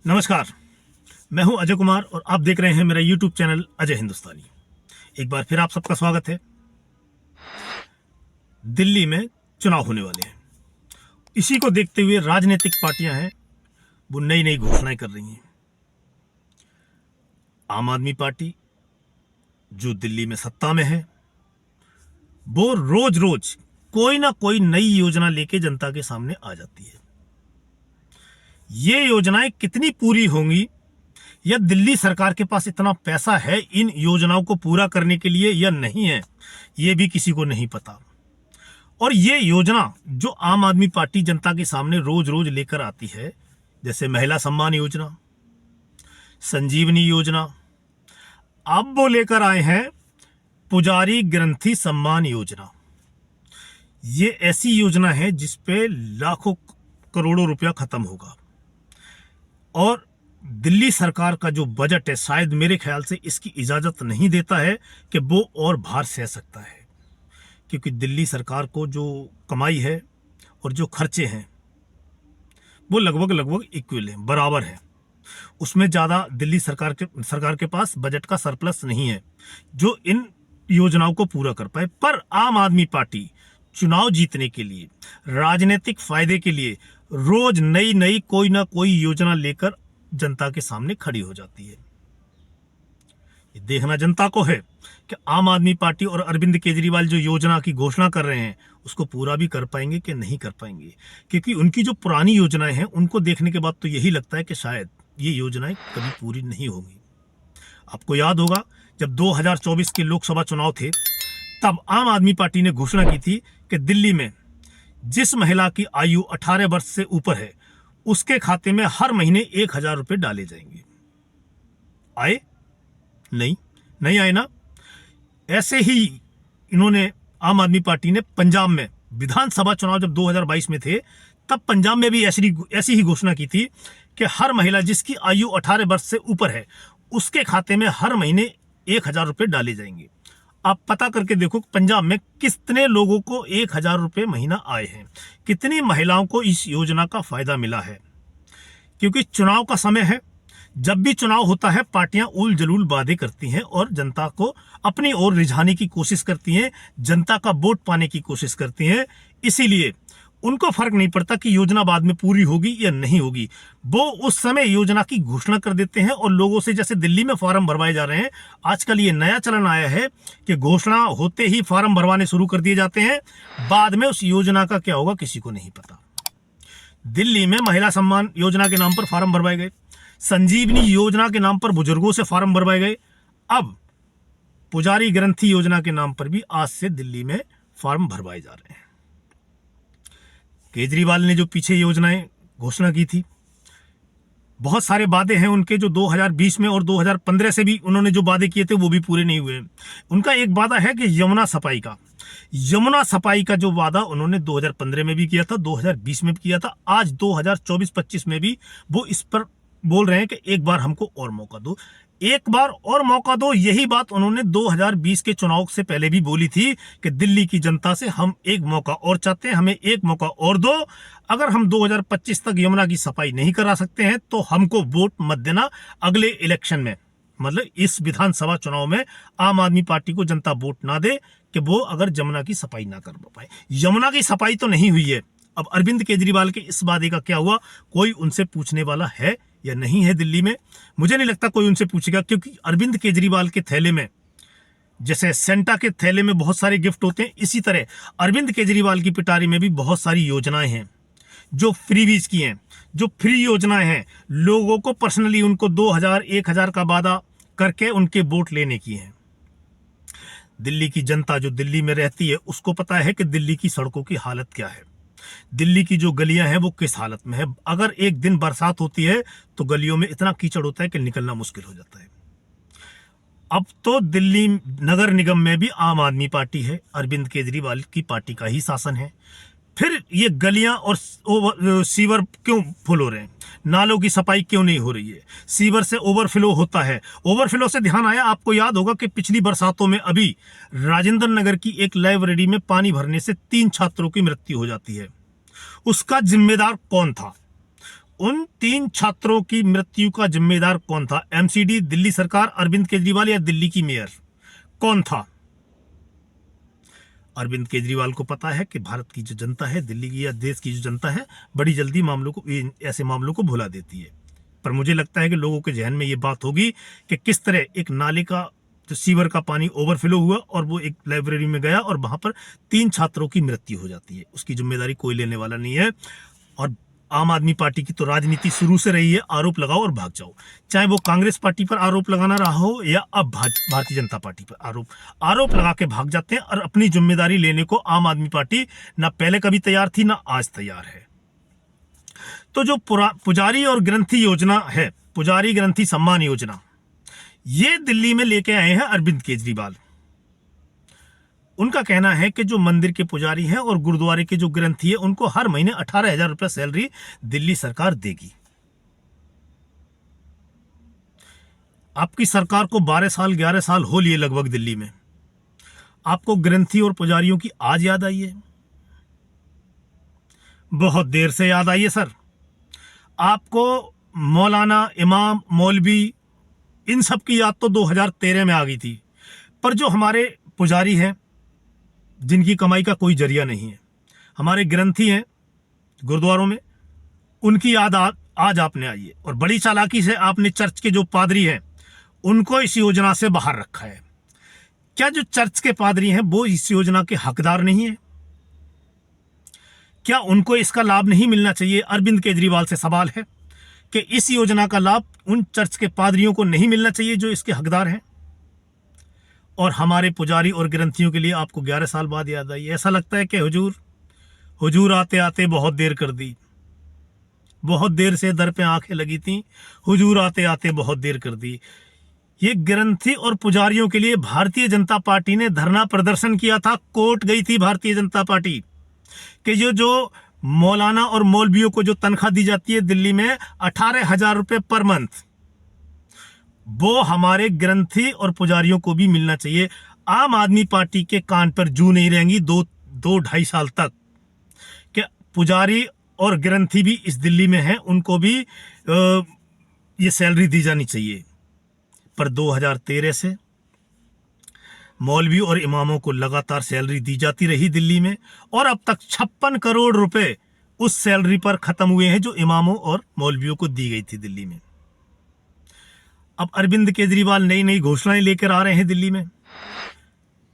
नमस्कार। मैं हूं अजय कुमार और आप देख रहे हैं मेरा YouTube चैनल अजय हिंदुस्तानी। एक बार फिर आप सबका स्वागत है। दिल्ली में चुनाव होने वाले हैं। इसी को देखते हुए राजनीतिक पार्टियां हैं वो नई नई घोषणाएं कर रही हैं। आम आदमी पार्टी जो दिल्ली में सत्ता में है वो रोज रोज कोई ना कोई नई योजना लेके जनता के सामने आ जाती है। ये योजनाएं कितनी पूरी होंगी या दिल्ली सरकार के पास इतना पैसा है इन योजनाओं को पूरा करने के लिए या नहीं है, ये भी किसी को नहीं पता। और ये योजना जो आम आदमी पार्टी जनता के सामने रोज रोज लेकर आती है, जैसे महिला सम्मान योजना, संजीवनी योजना, अब वो लेकर आए हैं पुजारी ग्रंथी सम्मान योजना। ये ऐसी योजना है जिसपे लाखों करोड़ों रुपया खत्म होगा। और दिल्ली सरकार का जो बजट है शायद मेरे ख्याल से इसकी इजाजत नहीं देता है कि वो और भार सह सकता है, क्योंकि दिल्ली सरकार को जो कमाई है और जो खर्चे हैं वो लगभग इक्वल है, बराबर है। उसमें ज़्यादा दिल्ली सरकार के पास बजट का सरप्लस नहीं है जो इन योजनाओं को पूरा कर पाए। पर आम आदमी पार्टी चुनाव जीतने के लिए, राजनीतिक फायदे के लिए रोज नई नई कोई ना कोई योजना लेकर जनता के सामने खड़ी हो जाती है। ये देखना जनता को है कि आम आदमी पार्टी और अरविंद केजरीवाल जो योजना की घोषणा कर रहे हैं उसको पूरा भी कर पाएंगे कि नहीं कर पाएंगे, क्योंकि उनकी जो पुरानी योजनाएं हैं उनको देखने के बाद तो यही लगता है कि शायद ये योजनाएं कभी पूरी नहीं होंगी। आपको याद होगा जब 2024 के लोकसभा चुनाव थे तब आम आदमी पार्टी ने घोषणा की थी कि दिल्ली में जिस महिला की आयु 18 वर्ष से ऊपर है उसके खाते में हर महीने 1000 रुपए डाले जाएंगे। आए? नहीं आए ना। ऐसे ही इन्होंने आम आदमी पार्टी ने पंजाब में विधानसभा चुनाव जब 2022 में थे तब पंजाब में भी ऐसी ही घोषणा की थी कि हर महिला जिसकी आयु 18 वर्ष से ऊपर है उसके खाते में हर महीने 1000 रुपए डाले जाएंगे। आप पता करके देखो पंजाब में कितने लोगों को 1000 रुपए महीना आए हैं, कितनी महिलाओं को इस योजना का फायदा मिला है। क्योंकि चुनाव का समय है, जब भी चुनाव होता है पार्टियां उल जलूल वादे करती हैं और जनता को अपनी ओर रिझाने की कोशिश करती हैं, जनता का वोट पाने की कोशिश करती हैं। इसीलिए उनको फर्क नहीं पड़ता कि योजना बाद में पूरी होगी या नहीं होगी, वो उस समय योजना की घोषणा कर देते हैं और लोगों से, जैसे दिल्ली में फॉर्म भरवाए जा रहे हैं, आजकल ये नया चलन आया है कि घोषणा होते ही फॉर्म भरवाने शुरू कर दिए जाते हैं, बाद में उस योजना का क्या होगा किसी को नहीं पता। दिल्ली में महिला सम्मान योजना के नाम पर फॉर्म भरवाए गए, संजीवनी योजना के नाम पर बुजुर्गों से फॉर्म भरवाए गए, अब पुजारी ग्रंथी योजना के नाम पर भी आज से दिल्ली में फॉर्म भरवाए जा रहे हैं। केजरीवाल ने जो पीछे योजनाएं घोषणा की थी, बहुत सारे वादे हैं उनके जो 2020 में और 2015 से भी उन्होंने जो वादे किए थे वो भी पूरे नहीं हुए। उनका एक वादा है कि यमुना सफाई का जो वादा उन्होंने 2015 में भी किया था, 2020 में भी किया था, आज 2024-25 में भी वो इस पर बोल रहे हैं कि एक बार हमको और मौका दो, एक बार और मौका दो। यही बात उन्होंने 2020 के चुनाव से पहले भी बोली थी कि दिल्ली की जनता से हम एक मौका और चाहते हैं, हमें एक मौका और दो। अगर हम 2025 तक यमुना की सफाई नहीं करा सकते हैं तो हमको वोट मत देना अगले इलेक्शन में, मतलब इस विधानसभा चुनाव में आम आदमी पार्टी को जनता वोट ना दे कि वो अगर यमुना की सफाई ना कर पाए। यमुना की सफाई तो नहीं हुई है। अब अरविंद केजरीवाल के इस वादे का क्या हुआ, कोई उनसे पूछने वाला है या नहीं है दिल्ली में? मुझे नहीं लगता कोई उनसे पूछेगा, क्योंकि अरविंद केजरीवाल के थैले में, जैसे सेंटा के थैले में बहुत सारे गिफ्ट होते हैं, इसी तरह अरविंद केजरीवाल की पिटारी में भी बहुत सारी योजनाएं हैं जो फ्रीबीज की हैं, जो फ्री योजनाएं हैं, लोगों को पर्सनली उनको 2000-1000 का वादा करके उनके वोट लेने की हैं। दिल्ली की जनता जो दिल्ली में रहती है उसको पता है कि दिल्ली की सड़कों की हालत क्या है, दिल्ली की जो गलियां हैं वो किस हालत में है। अगर एक दिन बरसात होती है तो गलियों में इतना कीचड़ होता है कि निकलना मुश्किल हो जाता है। अब तो दिल्ली नगर निगम में भी आम आदमी पार्टी है, अरविंद केजरीवाल की पार्टी का ही शासन है। फिर ये गलियां और सीवर क्यों फुल हो रहे हैं, नालों की सफाई क्यों नहीं हो रही है, सीवर से ओवरफ्लो होता है। ओवरफ्लो से ध्यान आया, आपको याद होगा कि पिछली बरसातों में अभी राजेंद्र नगर की एक लाइब्रेरी में पानी भरने से 3 छात्रों की मृत्यु हो जाती है। उसका जिम्मेदार कौन था? उन 3 छात्रों की मृत्यु का जिम्मेदार कौन था? एमसीडी, दिल्ली सरकार, अरविंद केजरीवाल या दिल्ली की मेयर? कौन था? अरविंद केजरीवाल को पता है कि भारत की जो जनता है, दिल्ली की या देश की जो जनता है, बड़ी जल्दी ऐसे मामलों को भुला देती है। पर मुझे लगता है कि लोगों के जहन में ये बात होगी कि किस तरह एक नाले का जो सीवर का पानी ओवरफ्लो हुआ और वो एक लाइब्रेरी में गया और वहां पर 3 छात्रों की मृत्यु हो जाती है। उसकी जिम्मेदारी कोई लेने वाला नहीं है। और आम आदमी पार्टी की तो राजनीति शुरू से रही है, आरोप लगाओ और भाग जाओ। चाहे वो कांग्रेस पार्टी पर आरोप लगाना रहा हो या अब भारतीय जनता पार्टी पर आरोप लगा के भाग जाते हैं और अपनी जिम्मेदारी लेने को आम आदमी पार्टी ना पहले कभी तैयार थी ना आज तैयार है। तो जो पुजारी और ग्रंथी योजना है, पुजारी ग्रंथी सम्मान योजना, ये दिल्ली में लेके आए हैं अरविंद केजरीवाल। उनका कहना है कि जो मंदिर के पुजारी हैं और गुरुद्वारे के जो ग्रंथी है, उनको हर महीने 18,000 रुपये सैलरी दिल्ली सरकार देगी। आपकी सरकार को 12 साल 11 साल हो लिए लगभग दिल्ली में। आपको ग्रंथी और पुजारियों की आज याद आई है? बहुत देर से याद आई है सर। आपको मौलाना, इमाम, मौलवी, इन सब की याद तो 2013 में आ गई थी। पर जो हमारे पुजारी हैं, जिनकी कमाई का कोई जरिया नहीं है, हमारे ग्रंथी हैं गुरुद्वारों में, उनकी याद आज आपने आई है। और बड़ी चालाकी से आपने चर्च के जो पादरी हैं उनको इस योजना से बाहर रखा है। क्या जो चर्च के पादरी हैं वो इस योजना के हकदार नहीं है? क्या उनको इसका लाभ नहीं मिलना चाहिए? अरविंद केजरीवाल से सवाल है कि इस योजना का लाभ उन चर्च के पादरियों को नहीं मिलना चाहिए जो इसके हकदार हैं? और हमारे पुजारी और ग्रंथियों के लिए आपको 11 साल बाद याद आई। ऐसा लगता है कि हुजूर आते आते बहुत देर कर दी, बहुत देर से दर पे आंखें लगी थी, हुजूर आते आते बहुत देर कर दी। ये ग्रंथी और पुजारियों के लिए भारतीय जनता पार्टी ने धरना प्रदर्शन किया था। कोर्ट गई थी भारतीय जनता पार्टी कि ये जो मौलाना और मौलवियों को जो तनख्वाह दी जाती है दिल्ली में 18,000 रुपये पर मंथ, वो हमारे ग्रंथी और पुजारियों को भी मिलना चाहिए। आम आदमी पार्टी के कान पर जू नहीं रहेंगी 2-2.5 साल तक कि पुजारी और ग्रंथी भी इस दिल्ली में हैं, उनको भी ये सैलरी दी जानी चाहिए। पर 2013 से मौलवी और इमामों को लगातार सैलरी दी जाती रही दिल्ली में, और अब तक 56 करोड़ रुपए उस सैलरी पर खत्म हुए हैं जो इमामों और मौलवियों को दी गई थी दिल्ली में। अब अरविंद केजरीवाल नई नई घोषणाएं लेकर आ रहे हैं दिल्ली में।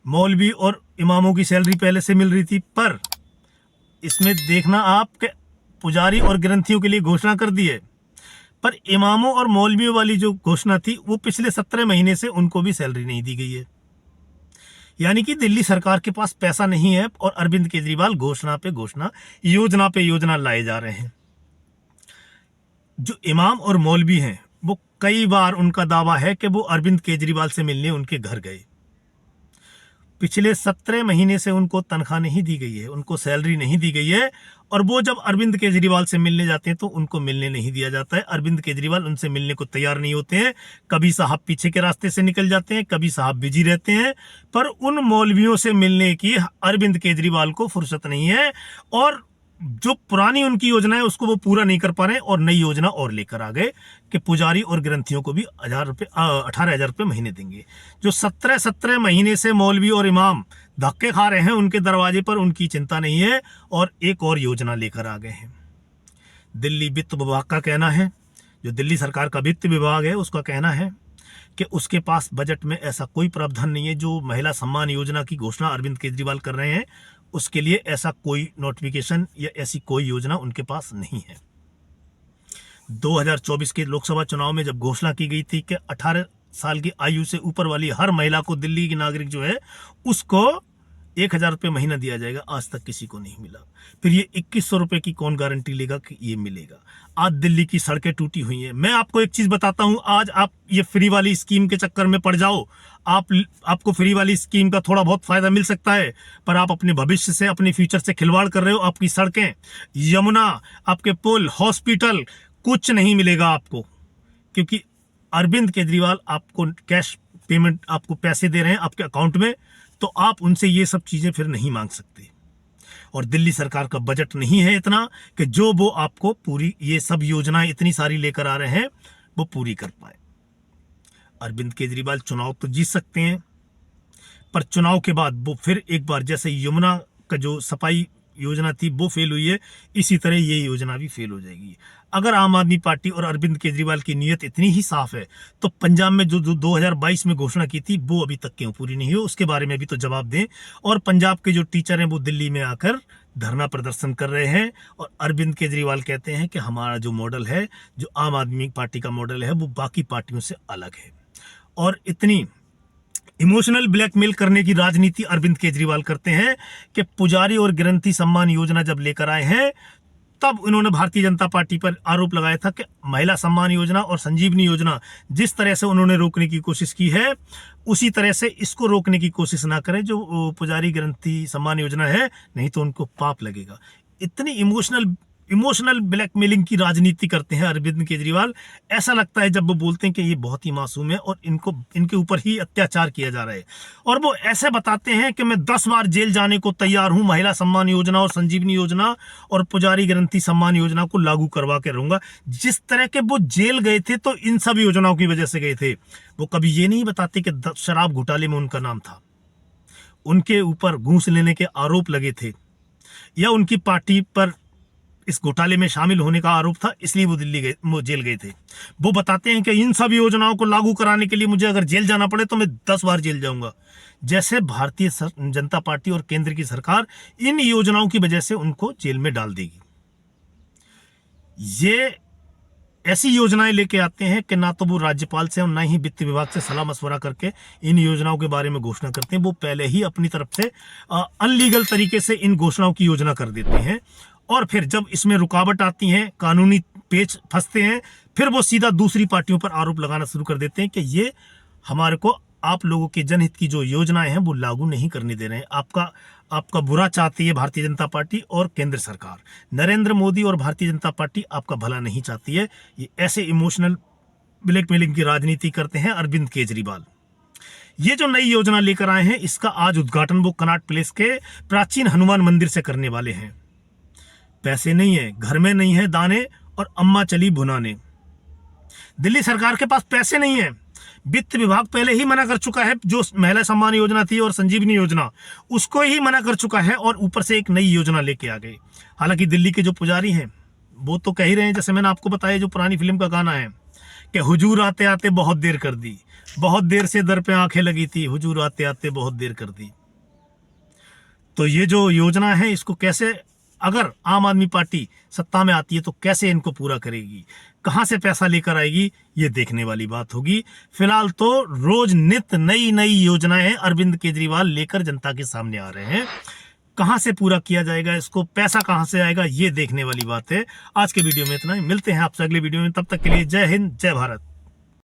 मौलवी और इमामों की सैलरी पहले से मिल रही थी, पर इसमें देखना आप कि पुजारी और ग्रंथियों के लिए घोषणा कर दी है, पर इमामों और मौलवियों वाली जो घोषणा थी वो पिछले 17 महीने से उनको भी सैलरी नहीं दी गई है। यानी कि दिल्ली सरकार के पास पैसा नहीं है और अरविंद केजरीवाल घोषणा पे घोषणा, योजना पे योजना लाए जा रहे हैं। जो इमाम और मौलवी हैं वो कई बार उनका दावा है कि वो अरविंद केजरीवाल से मिलने उनके घर गए। पिछले 17 महीने से उनको तनख्वाह नहीं दी गई है, उनको सैलरी नहीं दी गई है, और वो जब अरविंद केजरीवाल से मिलने जाते हैं तो उनको मिलने नहीं दिया जाता है। अरविंद केजरीवाल उनसे मिलने को तैयार नहीं होते हैं। कभी साहब पीछे के रास्ते से निकल जाते हैं, कभी साहब बिजी रहते हैं, पर उन मौलवियों से मिलने की अरविंद केजरीवाल को फुर्सत नहीं है। और जो पुरानी उनकी योजना है उसको वो पूरा नहीं कर पा रहे, और नई योजना और लेकर आ गए कि पुजारी और ग्रंथियों को भी 18,000 रुपये महीने देंगे। जो 17 महीने से मौलवी और इमाम धक्के खा रहे हैं उनके दरवाजे पर, उनकी चिंता नहीं है, और एक और योजना लेकर आ गए हैं। दिल्ली वित्त विभाग का कहना है, जो दिल्ली सरकार का वित्त विभाग है उसका कहना है कि उसके पास बजट में ऐसा कोई प्रावधान नहीं है। जो महिला सम्मान योजना की घोषणा अरविंद केजरीवाल कर रहे हैं उसके लिए ऐसा कोई नोटिफिकेशन या ऐसी कोई योजना उनके पास नहीं है। 2024 के लोकसभा चुनाव में जब घोषणा की गई थी कि 18 साल की आयु से ऊपर वाली हर महिला को, दिल्ली की नागरिक जो है उसको 1,000 रुपये महीना दिया जाएगा, आज तक किसी को नहीं मिला। फिर ये 2,100 रुपये की कौन गारंटी लेगा कि ये मिलेगा? आज दिल्ली की सड़कें टूटी हुई हैं। मैं आपको एक चीज बताता हूं, आज आप ये फ्री वाली स्कीम के चक्कर में पड़ जाओ, आपको फ्री वाली स्कीम का थोड़ा बहुत फायदा मिल सकता है, पर आप अपने भविष्य से, अपने फ्यूचर से खिलवाड़ कर रहे हो। आपकी सड़कें, यमुना, आपके पुल, हॉस्पिटल, कुछ नहीं मिलेगा आपको, क्योंकि अरविंद केजरीवाल आपको कैश पेमेंट, आपको पैसे दे रहे हैं आपके अकाउंट में, तो आप उनसे ये सब चीजें फिर नहीं मांग सकते। और दिल्ली सरकार का बजट नहीं है इतना कि जो वो आपको पूरी ये सब योजनाएं इतनी सारी लेकर आ रहे हैं वो पूरी कर पाए। अरविंद केजरीवाल चुनाव तो जीत सकते हैं, पर चुनाव के बाद वो फिर एक बार जैसे यमुना का जो सफाई योजना थी वो फेल हुई है, इसी तरह ये योजना भी फेल हो जाएगी। अगर आम आदमी पार्टी और अरविंद केजरीवाल की नीयत इतनी ही साफ है तो पंजाब में जो 2022 में घोषणा की थी वो अभी तक क्यों पूरी नहीं हुई, उसके बारे में भी तो जवाब दें। और पंजाब के जो टीचर हैं वो दिल्ली में आकर धरना प्रदर्शन कर रहे हैं और अरविंद केजरीवाल कहते हैं कि हमारा जो मॉडल है, जो आम आदमी पार्टी का मॉडल है, वो बाकी पार्टियों से अलग है। और इतनी इमोशनल ब्लैकमेल करने की राजनीति अरविंद केजरीवाल करते हैं कि पुजारी और ग्रंथी सम्मान योजना जब लेकर आए हैं तब उन्होंने भारतीय जनता पार्टी पर आरोप लगाया था कि महिला सम्मान योजना और संजीवनी योजना जिस तरह से उन्होंने रोकने की कोशिश की है उसी तरह से इसको रोकने की कोशिश ना करें जो पुजारी ग्रंथी सम्मान योजना है, नहीं तो उनको पाप लगेगा। इतनी इमोशनल ब्लैकमेलिंग की राजनीति करते हैं अरविंद केजरीवाल। ऐसा लगता है जब वो बोलते हैं कि ये बहुत ही मासूम है और इनके ऊपर ही अत्याचार किया जा रहा है, और वो ऐसे बताते हैं कि मैं 10 बार जेल जाने को तैयार हूं, महिला सम्मान योजना और संजीवनी योजना और पुजारी ग्रंथी सम्मान योजना को लागू करवा के रहूंगा। जिस तरह के वो जेल गए थे तो इन सब योजनाओं की वजह से गए थे। वो कभी ये नहीं बताते कि शराब घोटाले में उनका नाम था, उनके ऊपर घूस लेने के आरोप लगे थे, या उनकी पार्टी पर इस घोटाले में शामिल होने का आरोप था इसलिए वो जेल गए थे। वो बताते हैं कि इन सब योजनाओं को लागू कराने के लिए मुझे अगर जेल जाना पड़े तो मैं 10 बार जेल जाऊंगा। जैसे भारतीय जनता पार्टी और केंद्र की सरकार इन योजनाओं की वजह से उनको जेल में डाल देगी। ये ऐसी योजनाएं लेके आते हैं कि ना तो वो राज्यपाल से और ना ही वित्त विभाग से सलाह मशवरा करके इन योजनाओं के बारे में घोषणा करते हैं। वो पहले ही अपनी तरफ से अनलीगल तरीके से इन घोषणाओं की योजना कर देते हैं, और फिर जब इसमें रुकावट आती है, कानूनी पेच फंसते हैं, फिर वो सीधा दूसरी पार्टियों पर आरोप लगाना शुरू कर देते हैं कि ये हमारे को आप लोगों के जनहित की जो योजनाएं हैं वो लागू नहीं करने दे रहे हैं। आपका बुरा चाहती है भारतीय जनता पार्टी और केंद्र सरकार। नरेंद्र मोदी और भारतीय जनता पार्टी आपका भला नहीं चाहती है। ये ऐसे इमोशनल ब्लैकमेलिंग की राजनीति करते हैं अरविंद केजरीवाल। ये जो नई योजना लेकर आए हैं इसका आज उद्घाटन वो कनॉट प्लेस के प्राचीन हनुमान मंदिर से करने वाले हैं। पैसे नहीं है, घर में नहीं है दाने और अम्मा चली भुनाने। दिल्ली सरकार के पास पैसे नहीं है। वित्त विभाग पहले ही मना कर चुका है, जो महिला सम्मान योजना थी और संजीवनी योजना उसको ही मना कर चुका है, और ऊपर से एक नई योजना लेके आ गए। हालांकि दिल्ली के जो पुजारी हैं वो तो कह ही रहे हैं, जैसे मैंने आपको बताया जो पुरानी फिल्म का गाना है कि हुजूर आते आते बहुत देर कर दी, बहुत देर से दर पे आंखें लगी थी, हुजूर आते आते बहुत देर कर दी। तो ये जो योजना है इसको कैसे, अगर आम आदमी पार्टी सत्ता में आती है तो कैसे इनको पूरा करेगी, कहां से पैसा लेकर आएगी, ये देखने वाली बात होगी। फिलहाल तो रोज नित्य नई नई योजनाएं अरविंद केजरीवाल लेकर जनता के सामने आ रहे हैं। कहां से पूरा किया जाएगा इसको, पैसा कहां से आएगा, ये देखने वाली बात है। आज के वीडियो में इतना ही, मिलते हैं आपसे अगले वीडियो में। तब तक के लिए जय हिंद, जय भारत।